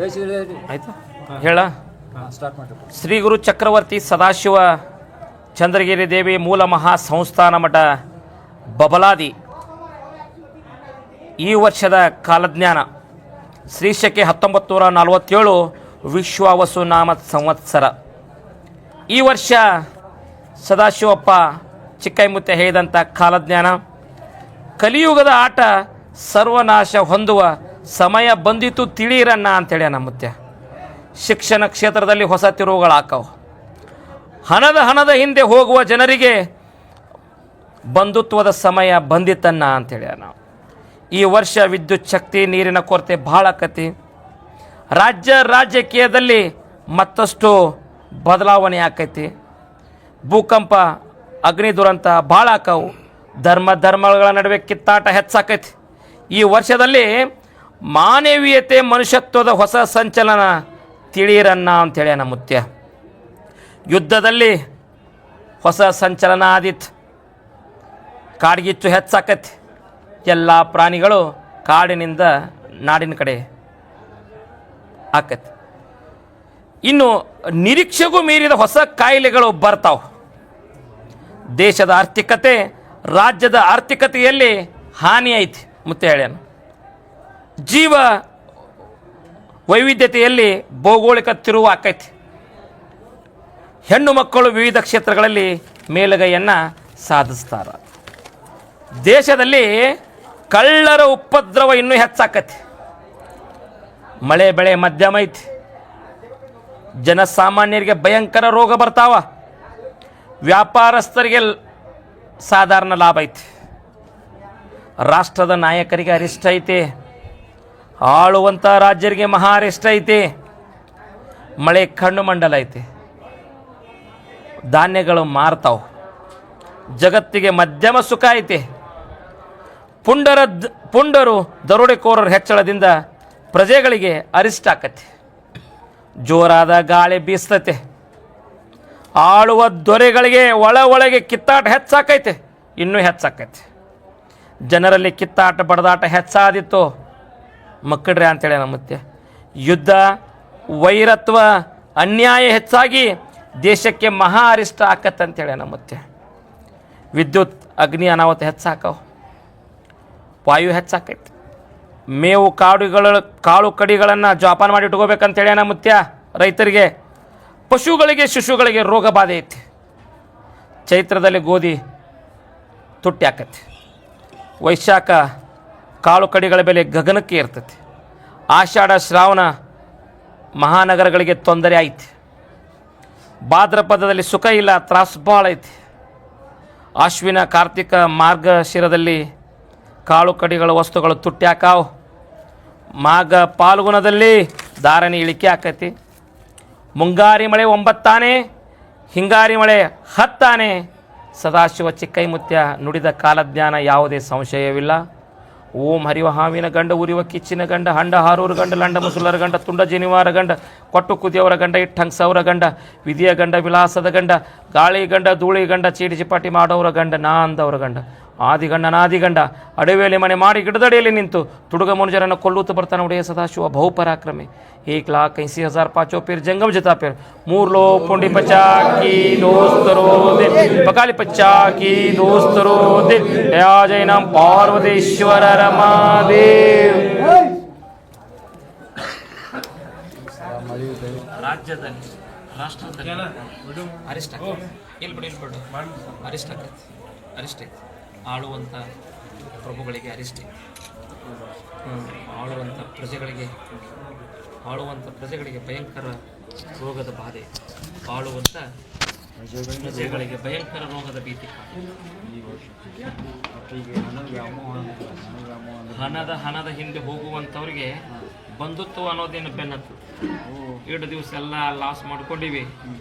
ಆಯ್ತಾ ಹೇಳ. ಶ್ರೀ ಗುರು ಚಕ್ರವರ್ತಿ ಸದಾಶಿವ ಚಂದ್ರಗಿರಿ ದೇವಿ ಮೂಲ ಮಹಾ ಸಂಸ್ಥಾನ ಮಠ ಬಬಲಾದಿ ಈ ವರ್ಷದ ಕಾಲಜ್ಞಾನ ಶ್ರೀಶಕೆ 1947 ವಿಶ್ವಾವಸು ನಾಮ ಸಂವತ್ಸರ. ಈ ವರ್ಷ ಸದಾಶಿವಪ್ಪ ಚಿಕ್ಕೈಮುತ್ಯ ಹೇಳಿದಂಥ ಕಾಲಜ್ಞಾನ ಕಲಿಯುಗದ ಆಟ ಸರ್ವನಾಶ ಹೊಂದುವ ಸಮಯ ಬಂದಿತು ತಿಳಿಯಿರಣ್ಣ ಅಂತೇಳಿ ಮುತ್ಯ. ಶಿಕ್ಷಣ ಕ್ಷೇತ್ರದಲ್ಲಿ ಹೊಸ ತಿರುವುಗಳಾಕವು. ಹಣದ ಹಿಂದೆ ಹೋಗುವ ಜನರಿಗೆ ಬಂಧುತ್ವದ ಸಮಯ ಬಂದಿತನ್ನ ಅಂತೇಳಿ ನಾವು. ಈ ವರ್ಷ ವಿದ್ಯುತ್ ಶಕ್ತಿ ನೀರಿನ ಕೊರತೆ ಭಾಳ ಆಕತಿ. ರಾಜಕೀಯದಲ್ಲಿ ಮತ್ತಷ್ಟು ಬದಲಾವಣೆ ಆಕೈತಿ. ಭೂಕಂಪ ಅಗ್ನಿ ದುರಂತ ಭಾಳ ಆಕವು. ಧರ್ಮಗಳ ನಡುವೆ ಕಿತ್ತಾಟ ಹೆಚ್ಚಾಕೈತಿ. ಈ ವರ್ಷದಲ್ಲಿ ಮಾನವೀಯತೆ ಮನುಷ್ಯತ್ವದ ಹೊಸ ಸಂಚಲನ ತಿಳಿಯಿರನ್ನ ಅಂತೇಳಿ ಮುತ್ಯ. ಯುದ್ಧದಲ್ಲಿ ಹೊಸ ಸಂಚಲನ ಆದಿತ್ತು. ಕಾಡ್ಗಿಚ್ಚು ಹೆಚ್ಚಾಕೈತಿ. ಎಲ್ಲ ಪ್ರಾಣಿಗಳು ಕಾಡಿನಿಂದ ನಾಡಿನ ಕಡೆ ಆಕೈತಿ. ಇನ್ನು ನಿರೀಕ್ಷೆಗೂ ಮೀರಿದ ಹೊಸ ಕಾಯಿಲೆಗಳು ಬರ್ತಾವೆ. ದೇಶದ ಆರ್ಥಿಕತೆ ರಾಜ್ಯದ ಆರ್ಥಿಕತೆಯಲ್ಲಿ ಹಾನಿ ಐತಿ ಮುತ್ತೆ ಹೇಳ್ಯಾನ. ಜೀವ ವೈವಿಧ್ಯತೆಯಲ್ಲಿ ಭೌಗೋಳಿಕ ತಿರುವು ಆಕೈತಿ. ಹೆಣ್ಣು ಮಕ್ಕಳು ವಿವಿಧ ಕ್ಷೇತ್ರಗಳಲ್ಲಿ ಮೇಲುಗೈಯನ್ನು ಸಾಧಿಸ್ತಾರೆ. ದೇಶದಲ್ಲಿ ಕಳ್ಳರ ಉಪದ್ರವ ಇನ್ನೂ ಹೆಚ್ಚಾಕತಿ. ಮಳೆ ಬೆಳೆ ಮಧ್ಯಮ ಐತಿ. ಜನಸಾಮಾನ್ಯರಿಗೆ ಭಯಂಕರ ರೋಗ ಬರ್ತಾವ. ವ್ಯಾಪಾರಸ್ಥರಿಗೆ ಸಾಧಾರಣ ಲಾಭ ಐತಿ. ರಾಷ್ಟ್ರದ ನಾಯಕರಿಗೆ ಅರಿಷ್ಟ ಐತಿ. ಆಳುವಂಥ ರಾಜ್ಯರಿಗೆ ಮಹಾ ಅರಿಷ್ಟ ಐತಿ. ಮಳೆ ಕಣ್ಣು ಮಂಡಲ ಐತಿ. ಧಾನ್ಯಗಳು ಮಾರ್ತಾವ. ಜಗತ್ತಿಗೆ ಮಧ್ಯಮ ಸುಖ ಐತಿ. ಪುಂಡರು ದರೋಡೆಕೋರರ ಹೆಚ್ಚಳದಿಂದ ಪ್ರಜೆಗಳಿಗೆ ಅರಿಷ್ಟ ಆಕತಿ. ಜೋರಾದ ಗಾಳಿ ಬೀಸ್ತತೆ. ಆಳುವ ದೊರೆಗಳಿಗೆ ಒಳಗೆ ಕಿತ್ತಾಟ ಹೆಚ್ಚಾಕೈತೆ. ಇನ್ನೂ ಹೆಚ್ಚಾಕೈತೆ. ಜನರಲ್ಲಿ ಕಿತ್ತಾಟ ಬಡದಾಟ ಹೆಚ್ಚಾದಿತ್ತು ಮಕ್ಕಳ್ರೆ ಅಂತೇಳಿ ಮತ್ತೆ. ಯುದ್ಧ ವೈರತ್ವ ಅನ್ಯಾಯ ಹೆಚ್ಚಾಗಿ ದೇಶಕ್ಕೆ ಮಹಾ ಅರಿಷ್ಟ ಆಕತ್ತಂತೇಳಿ ಮತ್ತೆ. ವಿದ್ಯುತ್ ಅಗ್ನಿ ಅನಾಹುತ ಹೆಚ್ಚಾಕವು. ವಾಯು ಹೆಚ್ಚಾಕೈತಿ. ಮೇವು ಕಾಳು ಕಡಿಗಳನ್ನು ಜೋಪಾನ ಮಾಡಿ ಇಟ್ಕೋಬೇಕಂತೇಳಿ ಮುತ್ಯ ರೈತರಿಗೆ. ಪಶುಗಳಿಗೆ ಶಿಶುಗಳಿಗೆ ರೋಗ ಬಾಧೆ ಐತಿ. ಚೈತ್ರದಲ್ಲಿ ಗೋಧಿ ತುಟ್ಟಿ ಆಕತಿ. ವೈಶಾಖ ಕಾಳು ಕಡಿಗಳ ಬೆಲೆ ಗಗನಕ್ಕೆ ಇರ್ತೈತಿ. ಆಷಾಢ ಶ್ರಾವಣ ಮಹಾನಗರಗಳಿಗೆ ತೊಂದರೆ ಐತಿ. ಭಾದ್ರಪದದಲ್ಲಿ ಸುಖ ಇಲ್ಲ, ತ್ರಾಸು ಭಾಳ ಐತಿ. ಆಶ್ವಿನ ಕಾರ್ತಿಕ ಮಾರ್ಗಶಿರದಲ್ಲಿ ಕಾಳು ಕಡಿಗಳ ವಸ್ತುಗಳು ತುಟ್ಟಿ ಹಾಕಾವು. ಮಾಘ ಪಾಲ್ಗುಣದಲ್ಲಿ ಧಾರಣೆ ಇಳಿಕೆ ಆಕೈತಿ. ಮುಂಗಾರಿ ಮಳೆ 9 ಆನೆ, ಹಿಂಗಾರಿ ಮಳೆ 10 ಆನೆ. ಸದಾಶಿವ ಚಿಕ್ಕೈಮುತ್ಯ ನುಡಿದ ಕಾಲಜ್ಞಾನ ಯಾವುದೇ ಸಂಶಯವಿಲ್ಲ. ಓಂ ಹರಿವ ಹಾವಿನ ಗಂಡ, ಉರಿವ ಕಿಚ್ಚಿನ ಗಂಡ, ಹಂಡ ಹಾರೂರ ಗಂಡ, ಲಂಡ ಮುಸುಲರ ಗಂಡ, ತುಂಡ ಜಿನಿವಾರ ಗಂಡ, ಕೊಟ್ಟು ಕುದಿಯವರ ಗಂಡ, ಇಟ್ಟಂಗ್ಸವರ ಗಂಡ, ವಿಧಿಯ ಗಂಡ, ವಿಲಾಸದ ಗಂಡ, ಗಾಳಿ ಗಂಡ, ಧೂಳಿ ಗಂಡ, ಚೀಟಿ ಚಿಪಾಟಿ ಮಾಡೋರ ಗಂಡ, ನಾಂದವರ ಗಂಡ, ಆದಿಗಂಡ ನಾದಿಗಂಡ, ಅಡವಿಯಲ್ಲಿ ಮನೆ ಮಾಡಿ ಗಿಡದಡಿಯಲ್ಲಿ ನಿಂತು ತುಡುಗ ಮನುಜರನ್ನು ಕೊಲ್ಲುತ್ತಾ ಬರ್ತಾನೆ ಒಡೆಯ ಸದಾಶಿವ ಬಹುಪರಾಕ್ರಮಿ. 1,80,000 ಪಾಚೋ ಪೀರ್ ಜಂಗಮ್ ಜತಾ ಪೀರ್ 3 ಲೋ ಪುಂಡಿ ಪಚಾಕಿ ದೋಸ್ತರೋ ದಿಲ್ ಬಕಾಲಿ ಪಚಾಕಿ ದೋಸ್ತರೋ ದಿಲ್ ಯಾ ಜೈನಂ ಪಾರ್ವತೇಶ್ವರ ರಮಾದೇವ್. ರಾಜ್ಯದಲ್ಲಿ ರಾಷ್ಟ್ರದಲ್ಲಿ ಅರಿಷ್ಟ ಅರಿಷ್ಟ ಆಳುವಂಥ ಪ್ರಭುಗಳಿಗೆ ಅರಿಷ್ಟ, ಆಳುವಂಥ ಪ್ರಜೆಗಳಿಗೆ ಭಯಂಕರ ರೋಗದ ಬಾಧೆ, ಆಳುವಂಥ ಪ್ರಜೆಗಳಿಗೆ ಭಯಂಕರ ರೋಗದ ಭೀತಿ. ಹಣದ ಹಿಂದೆ ಹೋಗುವಂಥವ್ರಿಗೆ ಬಂಧುತ್ವ ಅನ್ನೋದೇನು ಬೆನ್ನತ್ತು. 2 ದಿವಸ ಎಲ್ಲ ಲಾಸ್ ಮಾಡ್ಕೊಂಡಿವಿ.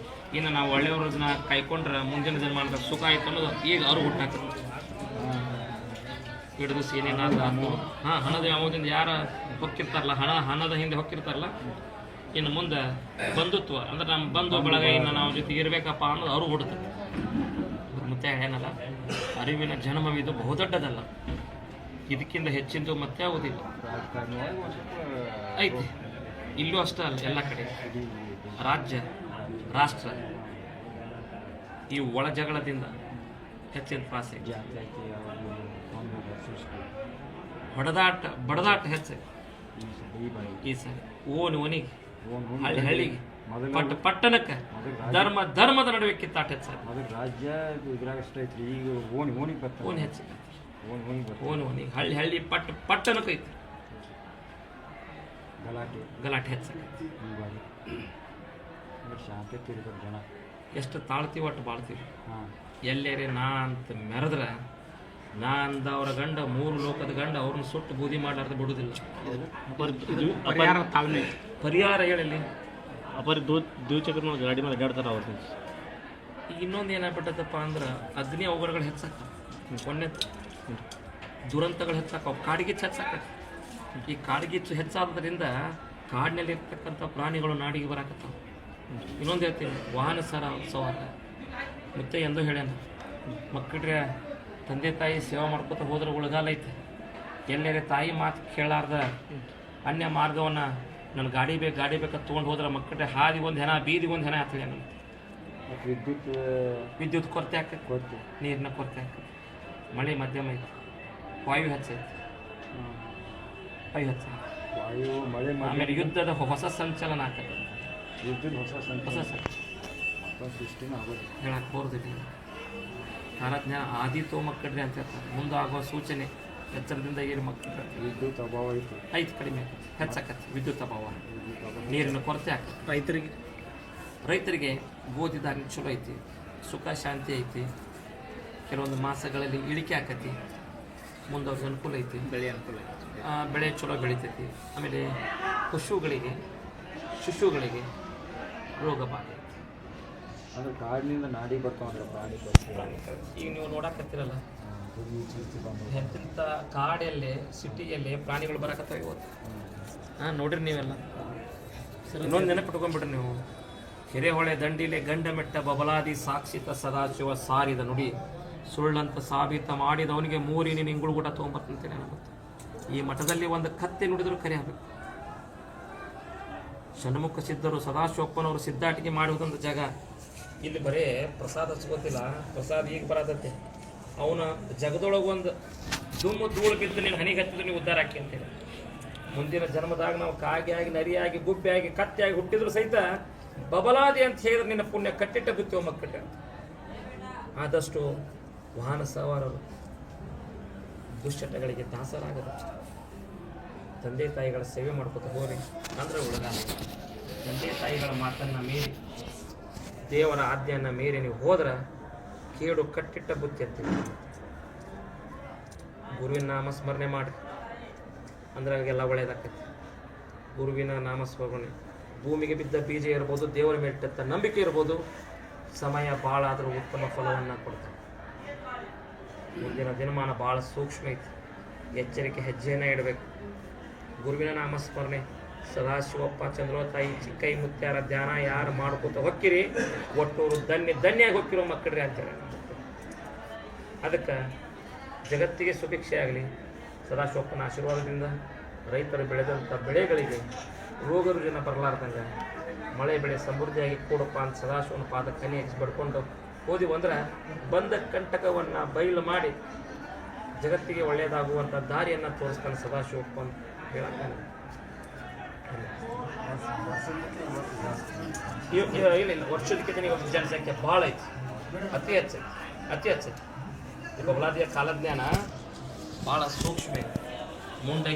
ಇನ್ನು ನಾವು ಒಳ್ಳೆಯವ್ರನ್ನ ಕಾಯ್ಕೊಂಡ್ರೆ ಮುಂದಿನ ಜನ್ಮಾನದ ಸುಖ ಆಯ್ತು ಅನ್ನೋದು ಈಗ ಅವ್ರು ಹುಟ್ಟಾಕತ್ತೆ. 2 ದಿವಸ ಏನೇನಾದ್ರು ಆಯ್ತು. ಹಣದ ವ್ಯಾಮೋಹದಿಂದ ಯಾರು ಹೊಕ್ಕಿರ್ತಾರಲ್ಲ, ಹಣದ ಹಿಂದೆ ಹೊಕ್ಕಿರ್ತಾರಲ್ಲ, ಇನ್ನು ಮುಂದೆ ಬಂಧುತ್ವ ಅಂದ್ರೆ ನಮ್ಮ ಬಂಧು ಬಳಗ ಇನ್ನು ನಾವು ಜೊತೆಗೆ ಇರಬೇಕಪ್ಪ ಅನ್ನೋದು ಅವರು ಹುಡುತ್ತೆ. ಮತ್ತೆ ಏನಲ್ಲ, ಅರಿವಿನ ಜನ್ಮವಿದು ಬಹುದೊಡ್ಡದಲ್ಲ, ಇದಕ್ಕಿಂತ ಹೆಚ್ಚಿಂದು ಮತ್ತೆ ಆಗೋದಿಲ್ಲ ಐತಿ. ಇಲ್ಲೂ ಅಷ್ಟೇ ಅಲ್ಲ, ಎಲ್ಲ ಕಡೆ ರಾಜ್ಯ ರಾಷ್ಟ್ರ ಈ ಒಳ ಜಗಳದಿಂದ ಹೆಚ್ಚಿನ ಪ್ರಾಸೆ, ಹೊಡೆದಾಟ ಬಡದಾಟ ಹೆಚ್ಚು ಈ ಸರಿ ಓನಿಗೆ ಹಳ್ಳಿ ಹಳ್ಳಿಗೆ ಪಟ್ಟಣಕ್ಕೆ ಧರ್ಮದ ನಡುವೆ ಕಿತ್ತಾಟ ಹೆಚ್ಚು ರಾಜ್ಯ ಇದ್ರಾಗ ಅಷ್ಟ ಐತ್ರಿ. ಈಗ ಓಣಿ ಹೆಚ್ಚು ಓನಿಗೆ ಹಳ್ಳಿ ಪಟ್ಟಣಕ್ಕೆ ಐತಿ ಗಲಾಟೆ ಹೆಚ್ಚಾಗೈತಿ. ಶಾಂತಿ ತಿರ್ಬೇಕು ಜನ ಎಷ್ಟು ತಾಳ್ತೀವಿ ಒಟ್ಟು ಬಾಳ್ತೀವಿ. ಎಲ್ಲೇರೆ ನಾ ಅಂತ ಮೆರೆದ್ರೆ ನಾ ಅಂದವ್ರ ಗಂಡ 3 ಲೋಕದ ಗಂಡ ಅವ್ರನ್ನ ಸುಟ್ಟು ಬೂದಿ ಮಾಡ್ಲಾರ್ದು ಬಿಡುದಿಲ್ಲ. ಪರಿಹಾರ ಹೇಳಲಿ ದ್ವಿಚಕ್ರ ಗಾಡಿ ಮೇಲೆ ಅಡ್ಡಾಡ್ತಾರ ಅವ್ರ. ಈಗ ಇನ್ನೊಂದು ಏನಾಗ್ಬಿಟ್ಟದಪ್ಪ ಅಂದ್ರೆ ಅಗ್ನಿ ಅವಘಡಗಳು ಹೆಚ್ಚಾಗ್ತವೆ, ಮೊನ್ನೆ ದುರಂತಗಳು ಹೆಚ್ಚಾಕವು, ಕಾಡ್ಗಿಚ್ಚು ಹೆಚ್ಚಾಕತ್ತೆ. ಈ ಕಾಡ್ಗಿಚ್ಚು ಹೆಚ್ಚಾದ್ರಿಂದ ಕಾಡಿನಲ್ಲಿ ಇರ್ತಕ್ಕಂಥ ಪ್ರಾಣಿಗಳು ನಾಡಿಗೆ ಬರಾಕತ್ತಾವ. ಇನ್ನೊಂದು ಹೇಳ್ತೀನಿ, ವಾಹನ ಸವಾರ ಮತ್ತೆ ಎಂದೂ ಹೇಳ್ಯಾನ, ಮಕ್ಕಳ್ರೆ ತಂದೆ ತಾಯಿ ಸೇವೆ ಮಾಡ್ಕೊತ ಹೋದ್ರೆ ಉಳಗಾಲ ಐತೆ. ಎಲ್ಲೇ ತಾಯಿ ಮಾತು ಕೇಳಾರ್ದ ಅನ್ಯ ಮಾರ್ಗವನ್ನು ನನ್ನ ಗಾಡಿ ಬೇಕಂತ ತೊಗೊಂಡು ಹೋದ್ರೆ ಮಕ್ಕಳ್ರೆ ಹಾದಿ ಒಂದು ಹೆಣ ಬೀದಿ ಒಂದು ಹೆಣ ಆಗ್ತದೆ. ನನ್ನ ವಿದ್ಯುತ್ ಕೊರತೆ ಆಕೈತಿ, ನೀರಿನ ಕೊರತೆ ಆಕೈತಿ, ಮಳೆ ಮಧ್ಯಮ ಐತಿ, ವಾಯು ಹೆಚ್ಚೈತಿ, ಆಮೇಲೆ ಯುದ್ಧದ ಹೊಸ ಸಂಚಲನ ಆಗ್ತದೆ. ಹೇಳಕ್ಕೆ ಬೋರ್ದಿಲ್ಲ. ತಾರಜ್ಞಾನ ಆದಿತೋ ಮಕ್ಕಳ್ರಿ ಅಂತ ಹೇಳ್ತಾರೆ. ಮುಂದೆ ಆಗುವ ಸೂಚನೆ ಎಚ್ಚರದಿಂದ ಏನು ಮಕ್ಕಳು ವಿದ್ಯುತ್ ಅಭಾವ ಐತಿ ಕಡಿಮೆ ಆಕೈತಿ, ಹೆಚ್ಚಾಕತಿ ವಿದ್ಯುತ್ ಅಭಾವ, ನೀರಿನ ಕೊರತೆ ಆಗ್ತದೆ. ರೈತರಿಗೆ ಓದಿದಾಗ ಚಲೋ ಐತಿ, ಸುಖ ಶಾಂತಿ ಐತಿ, ಕೆಲವೊಂದು ಮಾಸಗಳಲ್ಲಿ ಇಳಿಕೆ ಆಕತಿ, ಮುಂದೆ ಅವ್ರಿಗೆ ಅನುಕೂಲ ಐತಿ, ಬೆಳೆ ಚಲೋ ಬೆಳಿತೈತಿ. ಆಮೇಲೆ ಶಿಶುಗಳಿಗೆ ರೋಗ ಬಾಧೆ ಐತಿ. ಅಂದ್ರೆ ಕಾಡಿನಿಂದ ನಾಡಿ ಬರ್ತಾವಂದ್ರೆ ಪ್ರಾಣಿಗಳು. ಈಗ ನೀವು ನೋಡಕತ್ತಿರಲ್ಲ ಎಂಥ ಕಾಡಲ್ಲಿ ಸಿಟಿಯಲ್ಲಿ ಪ್ರಾಣಿಗಳು ಬರಕತ್ತಾವ ಇವತ್ತು. ನೋಡ್ರಿ ನೀವೆಲ್ಲ. ಇನ್ನೊಂದು ನೆನಪಿಟ್ಕೊಂಡ್ಬಿಡ್ರಿ ನೀವು, ಕೆರೆಹೊಳೆ ದಂಡಿಲೆ ಗಂಡ ಮೆಟ್ಟ ಬಬಲಾದಿ ಸಾಕ್ಷಿತ ಸದಾಶಿವ ಸಾರಿದ ನುಡಿ ಸುಳ್ಳಂತ ಸಾಬೀತ ಮಾಡಿದವನಿಗೆ 3 ಇಂಗುಳುಗೂಟ ತೊಗೊಂಬರ್ತಂತೇನೆ ಅನ್ನುತ್ತೆ. ಈ ಮಠದಲ್ಲಿ ಒಂದು ಕತ್ತೆ ನುಡಿದ್ರು ಕರೆ ಆಗಬೇಕು. ಷಣ್ಮುಖ ಸಿದ್ಧರು ಸದಾಶಿವಪ್ಪನವರು ಸಿದ್ಧಾಟಿಕೆ ಮಾಡುವುದೊಂದು ಜಾಗ. ಇಲ್ಲಿ ಬರೇ ಪ್ರಸಾದ ಸಿಗೋತಿಲ್ಲ, ಪ್ರಸಾದ ಈಗ ಬರತೈತೆ. ಅವನ ಜಗದೊಳಗೆ ಒಂದು ಧೂಳು ಬಿದ್ದು ನೀನು ಹನಿಗೆ ಹಚ್ಚಿದ್ರೆ ನೀವು ಉದ್ಧಾರ ಹಾಕಿ ಅಂತೇಳಿ. ಮುಂದಿನ ಜನ್ಮದಾಗ ನಾವು ಕಾಗಿಯಾಗಿ ನರಿಯಾಗಿ ಗುಬ್ಬಿಯಾಗಿ ಕತ್ತೆಯಾಗಿ ಹುಟ್ಟಿದ್ರು ಸಹಿತ ಬಬಲಾದಿ ಅಂತ ಹೇಳಿದ್ರೆ ನಿನ್ನ ಪುಣ್ಯ ಕಟ್ಟಿಟ್ಟ ಬುತ್ತಿವ ಮಕ್ಕಟ್ಟೆ ಅಂತ. ಆದಷ್ಟು ವಾಹನ ಸವಾರರು ದುಶ್ಚಟಗಳಿಗೆ ದಾಸರಾಗದ, ತಂದೆ ತಾಯಿಗಳ ಸೇವೆ ಮಾಡ್ಕೊತ ಹೋರಿ ಅಂದ್ರೆ ಉಳಗಾಲ. ತಂದೆ ತಾಯಿಗಳ ಮಾತನ್ನು ಮೀರಿ ದೇವರ ಆಜ್ಞೆಯನ್ನು ಮೀರಿ ನೀವು ಹೋದ್ರೆ ಕೇಡು ಕಟ್ಟಿಟ್ಟ ಬುತ್ತಿ ಅಂತೀವಿ. ಗುರುವಿನ ನಾಮಸ್ಮರಣೆ ಮಾಡಿ ಅಂದ್ರೆ ಅವಾಗೆಲ್ಲ ಒಳ್ಳೇದಾಕೈತಿ. ಗುರುವಿನ ನಾಮಸ್ಮರಣೆ ಭೂಮಿಗೆ ಬಿದ್ದ ಬೀಜ ಇರ್ಬೋದು, ದೇವರ ಮೇಲಿಟ್ಟ ನಂಬಿಕೆ ಇರ್ಬೋದು, ಸಮಯ ಭಾಳ ಆದರೂ ಉತ್ತಮ ಫಲವನ್ನು ಕೊಡ್ತಾರೆ. ಮುಂದಿನ ದಿನಮಾನ ಭಾಳ ಸೂಕ್ಷ್ಮ ಐತಿ, ಎಚ್ಚರಿಕೆ ಹೆಜ್ಜೆಯನ್ನು ಇಡಬೇಕು. ಗುರುವಿನ ನಾಮಸ್ಮರಣೆ ಸದಾಶಿವಪ್ಪ ಚಂದ್ರತಾಯಿ ಚಿಕ್ಕೈ ಮುತ್ಯಾರ ಧ್ಯಾನ ಯಾರು ಮಾಡ್ಕೋತ ಹೊಕ್ಕಿರಿ ಒಟ್ಟೂರು ಧನ್ಯಾಗಿ ಹೊಕ್ಕಿರೋ ಮಕ್ಕಳ್ರಿ ಅಂತೇಳಿ. ಅದಕ್ಕೆ ಜಗತ್ತಿಗೆ ಸುಭಿಕ್ಷೆ ಆಗಲಿ. ಸದಾಶಿವಪ್ಪನ ಆಶೀರ್ವಾದದಿಂದ ರೈತರು ಬೆಳೆದಂಥ ಬೆಳೆಗಳಿಗೆ ರೋಗ ರುಜಿನ ಬರಲಾರ್ದಂಗೆ ಮಳೆ ಬೆಳೆ ಸಮೃದ್ಧಿಯಾಗಿ ಕೂಡಪ್ಪ ಅಂತ ಸದಾಶಿವನ ಪಾದ ಕನಿ ಹಚ್ಚಿ ಬಡ್ಕೊಂಡು ಹೋದಿವು ಅಂದ್ರೆ ಬಂದ ಕಂಟಕವನ್ನು ಬಯಲು ಮಾಡಿ ಜಗತ್ತಿಗೆ ಒಳ್ಳೆಯದಾಗುವಂಥ ದಾರಿಯನ್ನು ತೋರಿಸ್ತಾನೆ ಸದಾಶಿವಪ್ಪ ಅಂತ ಹೇಳತ್ತಾನೆ. ಇಲ್ಲ ವರ್ಷದಕ್ಕಿಂತ ನೀವು ಜನಸಂಖ್ಯೆ ಭಾಳ ಐತಿ, ಅತಿ ಹೆಚ್ಚೈತಿ. ಈ ಬಬಲಾದಿಯ ಕಾಲಜ್ಞಾನ ಭಾಳ ಸೂಕ್ಷ್ಮ ಐತಿ. ಮುಂದೆ